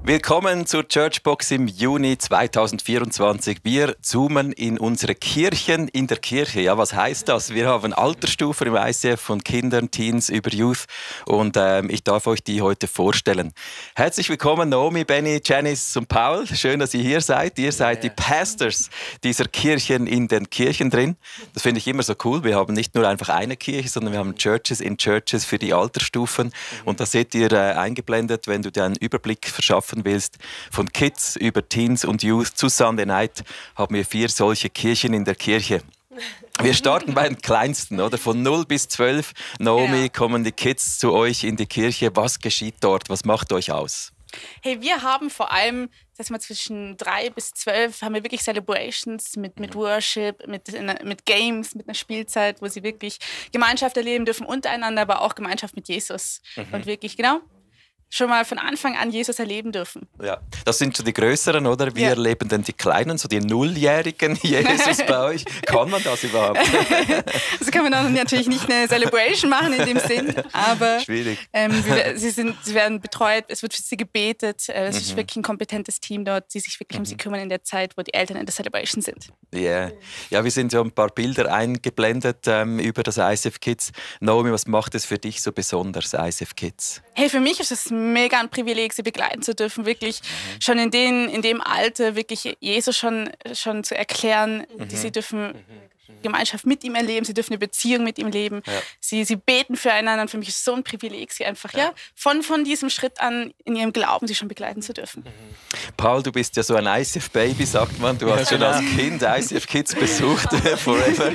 Willkommen zur Churchbox im Juni 2024. Wir zoomen in unsere Kirchen in der Kirche. Ja, was heißt das? Wir haben Altersstufen im ICF von Kindern, Teens über Youth und ich darf euch die heute vorstellen. Herzlich willkommen Naomi, Benny, Janice und Paul. Schön, dass ihr hier seid. Ihr seid die Pastors dieser Kirchen in den Kirchen drin. Das finde ich immer so cool. Wir haben nicht nur einfach eine Kirche, sondern wir haben Churches in Churches für die Altersstufen. Und da seht ihr eingeblendet, wenn du dir einen Überblick verschaffen willst, von Kids über Teens und Youth zu Sunday Night, haben wir 4 solche Kirchen in der Kirche. Wir starten bei den Kleinsten, oder? Von 0 bis 12. Naomi, kommen die Kids zu euch in die Kirche. Was geschieht dort? Was macht euch aus? Hey, wir haben vor allem, das heißt mal zwischen 3 bis 12, haben wir wirklich Celebrations mit Worship, mit Games, mit einer Spielzeit, wo sie wirklich Gemeinschaft erleben dürfen untereinander, aber auch Gemeinschaft mit Jesus. Und wirklich, genau, schon mal von Anfang an Jesus erleben dürfen. Ja, das sind so die Größeren, oder? Wie erleben denn die Kleinen, so die Nulljährigen Jesus bei euch? Kann man das überhaupt? Also kann man dann natürlich nicht eine Celebration machen in dem Sinn, aber schwierig. Sie werden betreut, es wird für sie gebetet, es ist wirklich ein kompetentes Team dort, die sich wirklich um sie kümmern in der Zeit, wo die Eltern in der Celebration sind. Yeah. Ja, wir sind so ein paar Bilder eingeblendet über das ICF Kids. Naomi, was macht es für dich so besonders, ICF Kids? Hey, für mich ist es mega ein Privileg, sie begleiten zu dürfen, wirklich schon in dem Alter wirklich Jesus schon zu erklären, die sie dürfen Gemeinschaft mit ihm erleben, sie dürfen eine Beziehung mit ihm leben, sie beten füreinander und für mich ist es so ein Privileg, sie einfach von diesem Schritt an in ihrem Glauben sie schon begleiten zu dürfen. Paul, du bist ja so ein ICF-Baby, sagt man, du hast schon als Kind ICF Kids besucht, forever.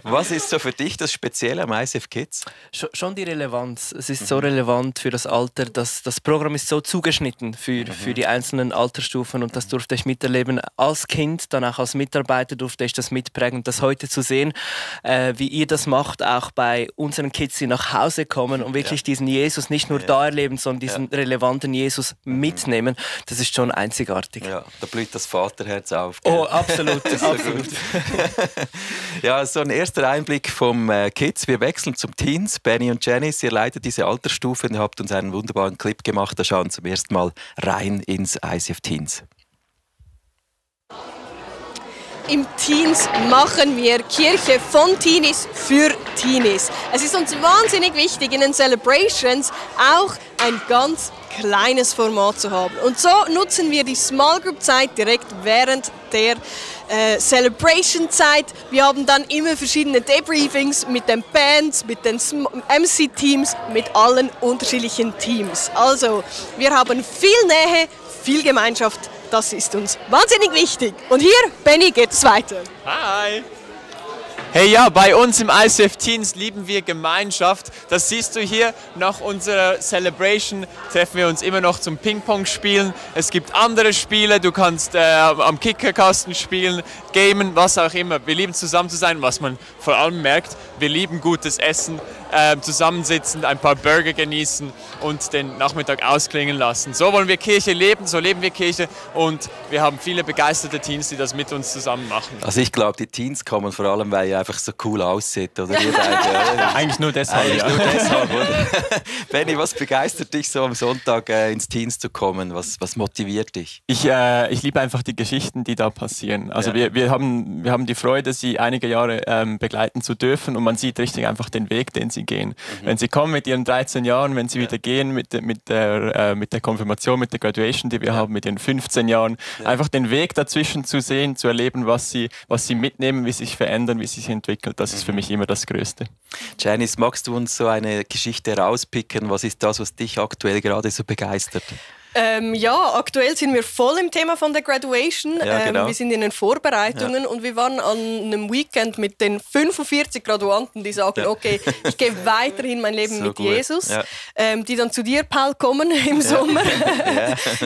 Was ist so für dich das Spezielle am ICF Kids? Schon die Relevanz. Es ist so relevant für das Alter, dass das Programm ist so zugeschnitten für die einzelnen Altersstufen und das durfte ich miterleben. Als Kind, dann auch als Mitarbeiter durfte ich das mitprägen. Das heute zu sehen, wie ihr das macht, auch bei unseren Kids, die nach Hause kommen und wirklich diesen Jesus nicht nur da erleben, sondern diesen relevanten Jesus mitnehmen, das ist schon einzigartig. Ja, da blüht das Vaterherz auf. Gell? Oh, absolut. absolut. Ja, so ein erster Einblick vom Kids. Wir wechseln zum Teens. Benny und Janice, ihr leitet diese Altersstufe und ihr habt uns einen wunderbaren Clip gemacht. Da schauen zum ersten Mal rein ins ICF Teens. Im Teens machen wir Kirche von Teenies für Teenies. Es ist uns wahnsinnig wichtig, in den Celebrations auch ein ganz kleines Format zu haben. Und so nutzen wir die Small Group Zeit direkt während der Celebration-Zeit. Wir haben dann immer verschiedene Debriefings mit den Bands, mit den MC-Teams, mit allen unterschiedlichen Teams. Also, wir haben viel Nähe, viel Gemeinschaft. Das ist uns wahnsinnig wichtig. Und hier, Benny, geht es weiter. Hi! Hey, ja, bei uns im ICF Teens lieben wir Gemeinschaft. Das siehst du hier. Nach unserer Celebration treffen wir uns immer noch zum Ping-Pong spielen. Es gibt andere Spiele. Du kannst am Kickerkasten spielen, gamen, was auch immer. Wir lieben zusammen zu sein. Was man vor allem merkt, wir lieben gutes Essen, zusammensitzen, ein paar Burger genießen und den Nachmittag ausklingen lassen. So wollen wir Kirche leben, so leben wir Kirche und wir haben viele begeisterte Teens, die das mit uns zusammen machen. Also ich glaube, die Teens kommen vor allem, weil ihr einfach so cool aussieht, oder? Eigentlich nur deshalb, Nur deshalb, oder? Benni, was begeistert dich so am Sonntag ins Teens zu kommen? Was motiviert dich? Ich liebe einfach die Geschichten, die da passieren. Also wir haben die Freude, sie einige Jahre begleiten zu dürfen und man sieht richtig einfach den Weg, den sie gehen. Wenn sie kommen mit ihren 13 Jahren, wenn sie wieder gehen mit der Konfirmation, mit der Graduation, die wir haben, mit ihren 15 Jahren, einfach den Weg dazwischen zu sehen, zu erleben, was sie mitnehmen, wie sie sich verändern, wie sie sich entwickelt, das ist für mich immer das Größte. Janice, magst du uns so eine Geschichte rauspicken? Was ist das, was dich aktuell gerade so begeistert? Ja, aktuell sind wir voll im Thema von der Graduation. Ja, genau. Wir sind in den Vorbereitungen und wir waren an einem Weekend mit den 45 Graduanten, die sagen, okay, ich gehe weiterhin mein Leben so mit gut. Jesus, die dann zu dir, Paul, kommen im Sommer.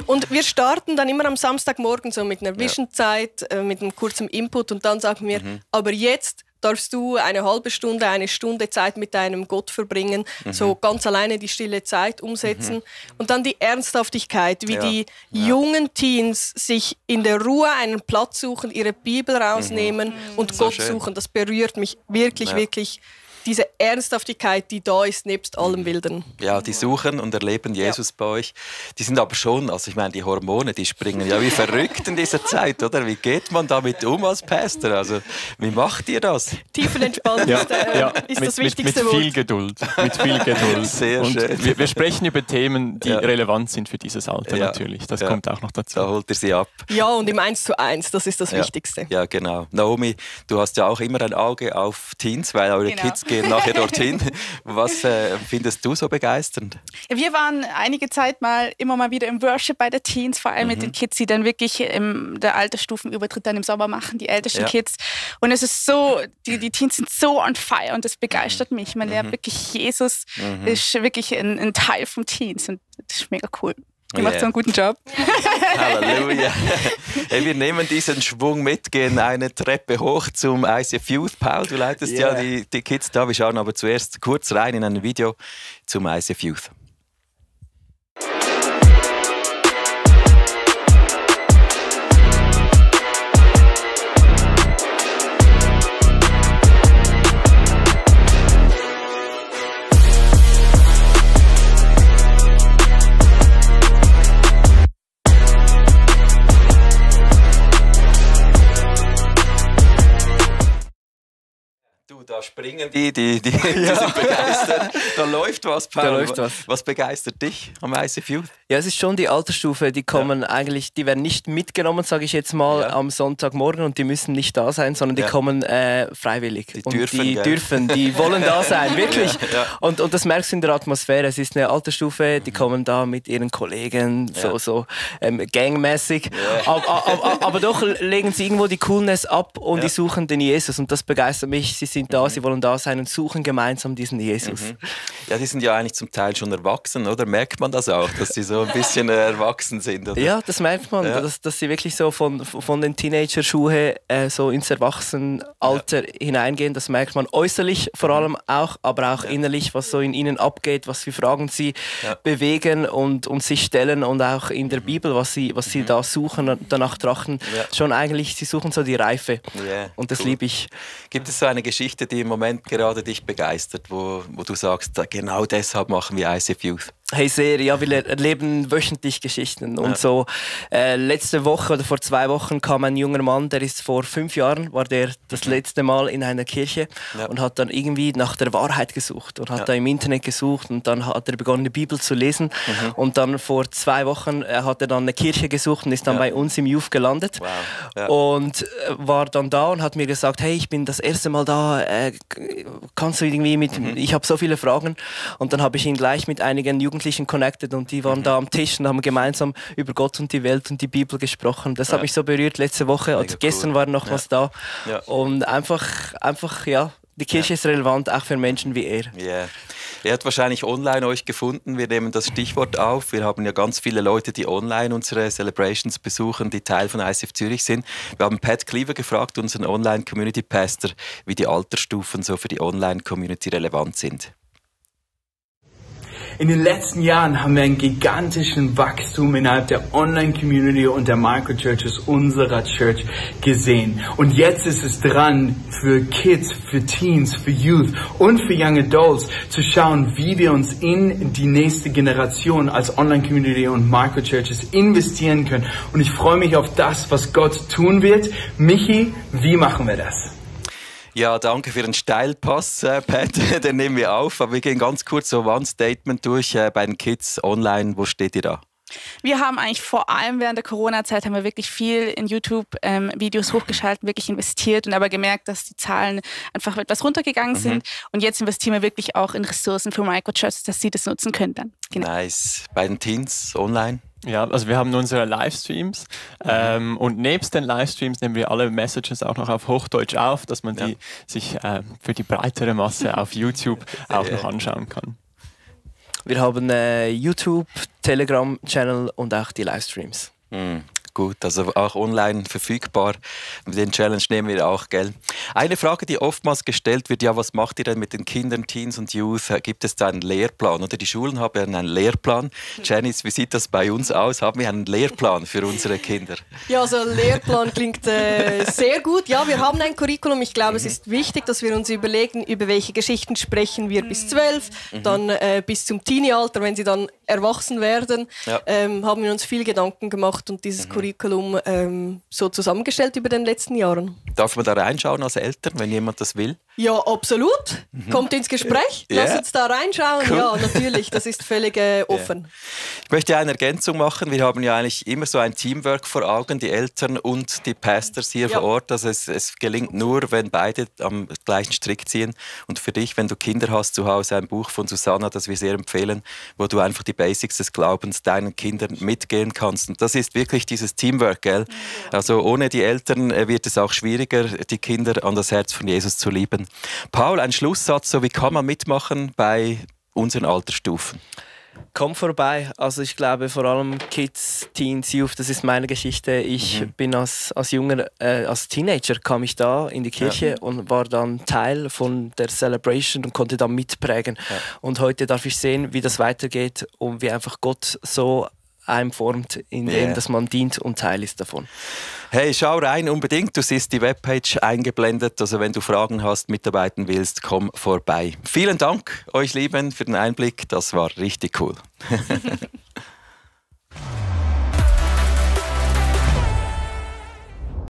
Und wir starten dann immer am Samstagmorgen so mit einer Vision-Zeit, mit einem kurzen Input und dann sagen wir, aber jetzt darfst du eine halbe Stunde, eine Stunde Zeit mit deinem Gott verbringen, so ganz alleine die stille Zeit umsetzen. Und dann die Ernsthaftigkeit, wie die jungen Teens sich in der Ruhe einen Platz suchen, ihre Bibel rausnehmen und Gott suchen. Das berührt mich wirklich, wirklich diese Ernsthaftigkeit, die da ist, nebst allem Wilden. Ja, die suchen und erleben Jesus bei euch. Die sind aber schon, also ich meine, die Hormone, die springen ja wie verrückt in dieser Zeit, oder? Wie geht man damit um als Pastor? Also, wie macht ihr das? Tiefenentspannt ist das wichtigste mit Wort. Viel Geduld. Mit viel Geduld. Sehr und schön. wir sprechen über Themen, die relevant sind für dieses Alter natürlich. Das kommt auch noch dazu. Da holt ihr sie ab. Ja, und im 1:1, das ist das Wichtigste. Ja, genau. Naomi, du hast ja auch immer ein Auge auf Teens, weil eure Kids gehen nachher dorthin. Was findest du so begeisternd? Wir waren einige Zeit immer mal wieder im Worship bei den Teens, vor allem mit den Kids, die dann wirklich der Altersstufenübertritt dann im Sommer machen, die ältesten Kids. Und es ist so, die Teens sind so on fire und das begeistert mich. Man lernt wirklich, Jesus ist wirklich ein Teil vom Teens und das ist mega cool. Ihr macht so einen guten Job. Halleluja. Hey, wir nehmen diesen Schwung mit, gehen eine Treppe hoch zum ICF Youth. Paul, du leitest ja die Kids da. Wir schauen aber zuerst kurz rein in ein Video zum ICF Youth. Da springen die sind begeistert. Da läuft was, Paul. Da läuft was. Was begeistert dich am ICF Youth? Ja, es ist schon die Altersstufe, die kommen eigentlich, die werden nicht mitgenommen, sage ich jetzt mal, am Sonntagmorgen und die müssen nicht da sein, sondern die kommen freiwillig. Die wollen da sein, wirklich. Und das merkst du in der Atmosphäre. Es ist eine Altersstufe, die kommen da mit ihren Kollegen, so gangmäßig. Aber doch legen sie irgendwo die Coolness ab und die suchen den Jesus und das begeistert mich. Sie sind da, sie wollen da sein und suchen gemeinsam diesen Jesus. Ja, die sind ja eigentlich zum Teil schon erwachsen, oder? Merkt man das auch, dass sie so ein bisschen erwachsen sind? Oder? Ja, das merkt man, dass sie wirklich so von den Teenager-Schuhe so ins Erwachsenenalter hineingehen. Das merkt man äußerlich vor allem auch, aber auch innerlich, was so in ihnen abgeht, was für Fragen sie bewegen und sich stellen und auch in der Bibel, was sie da suchen und danach trachten. Schon eigentlich, sie suchen so die Reife und das liebe ich. Gibt es so eine Geschichte, die im Moment gerade dich begeistert, wo du sagst, genau deshalb machen wir ICF Youth? Hey, sehr, ja, wir erleben wöchentlich Geschichten. Und so letzte Woche oder vor 2 Wochen kam ein junger Mann, der ist vor 5 Jahren, war der das letzte Mal in einer Kirche und hat dann irgendwie nach der Wahrheit gesucht und hat da im Internet gesucht und dann hat er begonnen, die Bibel zu lesen. Und dann vor 2 Wochen hat er dann eine Kirche gesucht und ist dann bei uns im Youth gelandet. Und war dann da und hat mir gesagt, hey, ich bin das erste Mal da, kannst du irgendwie ich habe so viele Fragen. Und dann habe ich ihn gleich mit einigen Jugendlichen connected und die waren da am Tisch und haben gemeinsam über Gott und die Welt und die Bibel gesprochen. Das hat mich so berührt letzte Woche. Also gestern war noch was da. Und einfach, die Kirche ist relevant, auch für Menschen wie er. Er hat wahrscheinlich online euch gefunden. Wir nehmen das Stichwort auf. Wir haben ja ganz viele Leute, die online unsere Celebrations besuchen, die Teil von ICF Zürich sind. Wir haben Pat Cleaver gefragt, unseren Online-Community-Pastor, wie die Altersstufen so für die Online-Community relevant sind. In den letzten Jahren haben wir einen gigantischen Wachstum innerhalb der Online-Community und der Microchurches unserer Church gesehen. Und jetzt ist es dran, für Kids, für Teens, für Youth und für Young Adults zu schauen, wie wir uns in die nächste Generation als Online-Community und Microchurches investieren können. Und ich freue mich auf das, was Gott tun wird. Michi, wie machen wir das? Ja, danke für den Steilpass, Pat. Den nehmen wir auf. Aber wir gehen ganz kurz so ein Statement durch bei den Kids online. Wo steht ihr da? Wir haben eigentlich vor allem während der Corona-Zeit haben wir wirklich viel in YouTube Videos hochgeschaltet, wirklich investiert und aber gemerkt, dass die Zahlen einfach etwas runtergegangen sind. Und jetzt investieren wir wirklich auch in Ressourcen für Microchurches, dass sie das nutzen können dann. Genau. Nice. Bei den Teens online? Ja, also wir haben unsere Livestreams und nebst den Livestreams nehmen wir alle Messages auch noch auf Hochdeutsch auf, dass man die sich für die breitere Masse auf YouTube auch noch anschauen kann. Wir haben YouTube, Telegram-Channel und auch die Livestreams. gut. Also auch online verfügbar. Den Challenge nehmen wir auch, gell? Eine Frage, die oftmals gestellt wird, ja, was macht ihr denn mit den Kindern, Teens und Youth? Gibt es da einen Lehrplan? Oder die Schulen haben ja einen Lehrplan. Janice, wie sieht das bei uns aus? Haben wir einen Lehrplan für unsere Kinder? Ja, also Lehrplan klingt sehr gut. Ja, wir haben ein Curriculum. Ich glaube, es ist wichtig, dass wir uns überlegen, über welche Geschichten sprechen wir bis 12, dann bis zum Teenie-Alter, wenn sie dann erwachsen werden, haben wir uns viel Gedanken gemacht und dieses Curriculum so zusammengestellt über den letzten Jahren. Darf man da reinschauen als Eltern, wenn jemand das will? Ja, absolut. Kommt ins Gespräch. Lass uns da reinschauen. Cool. Ja, natürlich. Das ist völlig offen. Ich möchte eine Ergänzung machen. Wir haben ja eigentlich immer so ein Teamwork vor Augen, die Eltern und die Pastors hier vor Ort. Also es gelingt nur, wenn beide am gleichen Strick ziehen. Und für dich, wenn du Kinder hast zu Hause, ein Buch von Susanna, das wir sehr empfehlen, wo du einfach die Basics des Glaubens deinen Kindern mitgehen kannst. Und das ist wirklich dieses Teamwork, gell? Also ohne die Eltern wird es auch schwieriger, die Kinder an das Herz von Jesus zu lieben. Paul, ein Schlusssatz, so wie kann man mitmachen bei unseren Altersstufen? Komm vorbei. Also ich glaube vor allem Kids, Teens, Youth, das ist meine Geschichte. Ich bin als Teenager kam ich da in die Kirche und war dann Teil von der Celebration und konnte da mitprägen. Ja. Und heute darf ich sehen, wie das weitergeht und wie einfach Gott so einem formt, indem dass man dient und Teil ist davon. Hey, schau rein unbedingt. Du siehst die Webpage eingeblendet. Also wenn du Fragen hast, mitarbeiten willst, komm vorbei. Vielen Dank euch Lieben für den Einblick. Das war richtig cool.